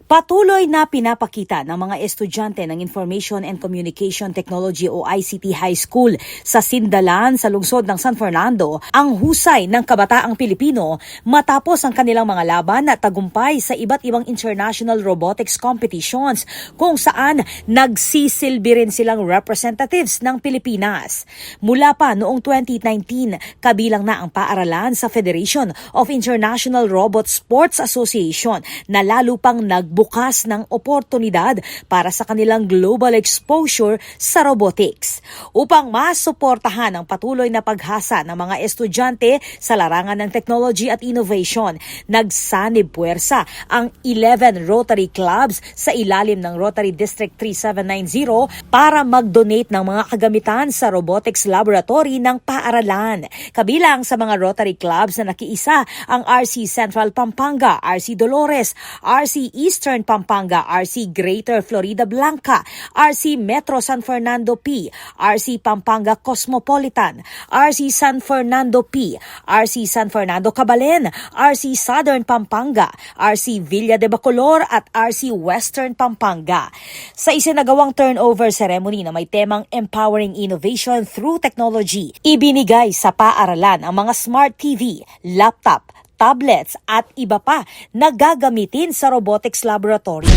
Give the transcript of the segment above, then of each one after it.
Patuloy na pinapakita ng mga estudyante ng Information and Communication Technology o ICT High School sa Sindalan sa lungsod ng San Fernando ang husay ng kabataang Pilipino matapos ang kanilang mga laban at tagumpay sa iba't ibang international robotics competitions kung saan nagsisilbi rin silang representatives ng Pilipinas. Mula pa noong 2019, kabilang na ang paaralan sa Federation of International Robot Sports Association na lalo pang bukas ng oportunidad para sa kanilang global exposure sa robotics. Upang masuportahan ang patuloy na paghasa ng mga estudyante sa larangan ng technology at innovation, nagsanib puwersa ang 11 Rotary Clubs sa ilalim ng Rotary District 3790 para mag-donate ng mga kagamitan sa robotics laboratory ng paaralan. Kabilang sa mga Rotary Clubs na nakiisa ang RC Central Pampanga, RC Dolores, RC Eastern Pampanga, RC Greater Florida Blanca, RC Metro San Fernando P, RC Pampanga Cosmopolitan, RC San Fernando P, RC San Fernando Cabalen, RC Southern Pampanga, RC Villa de Bacolor at RC Western Pampanga. Sa isinagawang turnover ceremony na may temang Empowering Innovation through Technology, ibinigay sa paaralan ang mga smart TV, laptop, tablets at iba pa na gagamitin sa robotics laboratory.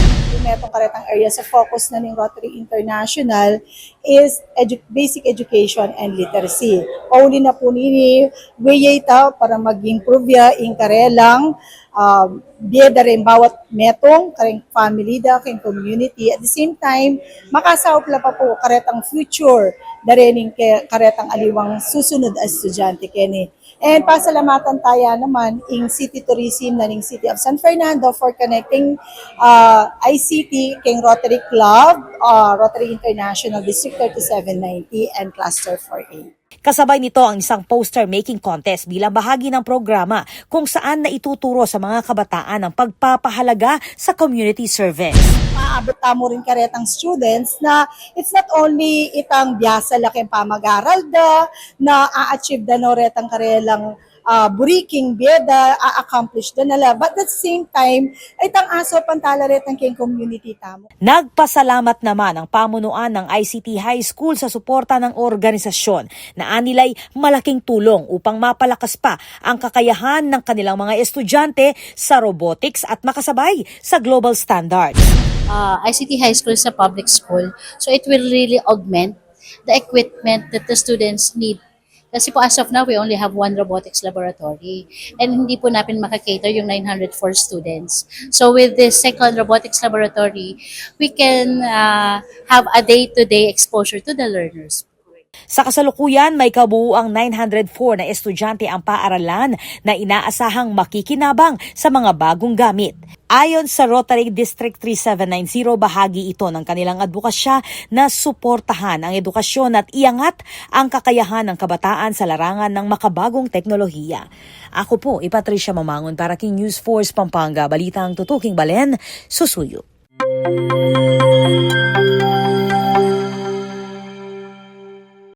Itong karetang areas of focus na ng Rotary International is basic education and literacy. Pauli na po ni Weyeta para mag-improve yung karelang biyeda rin bawat metong, kareng family da, kareng community. At the same time, makasawap la pa po karetang future da rin karetang aliwang susunod as estudyante kini. And pasalamatan tayo naman in City Tourism na ng City of San Fernando for connecting ICT keng Rotary Club, Rotary International District 3790 and Cluster 4A. Kasabay nito ang isang poster-making contest bilang bahagi ng programa kung saan naituturo sa mga kabataan ang pagpapahalaga sa community service. Maabot mo rin karetang students na it's not only itang biyasa laking pamag-aral da, na a-achieve da no retang karelang buriking biyeda, a-accomplish da nala. But at the same time, itang aso pantala retang king community tamo. Nagpasalamat naman ang pamunuan ng ICT High School sa suporta ng organisasyon na anilay malaking tulong upang mapalakas pa ang kakayahan ng kanilang mga estudyante sa robotics at makasabay sa global standards. ICT High School is a public school, so it will really augment the equipment that the students need. Kasi po as of now, we only have one robotics laboratory and hindi po natin makakater yung 904 students. So with this second robotics laboratory, we can have a day-to-day exposure to the learners. Sa kasalukuyan, may kabuuang 904 na estudyante ang paaralan na inaasahang makikinabang sa mga bagong gamit. Ayon sa Rotary District 3790, bahagi ito ng kanilang advokasya na suportahan ang edukasyon at iangat ang kakayahan ng kabataan sa larangan ng makabagong teknolohiya. Ako po, Patricia Mamangon para King News Force Pampanga, Balitang Tutuking Balen, Susuyo.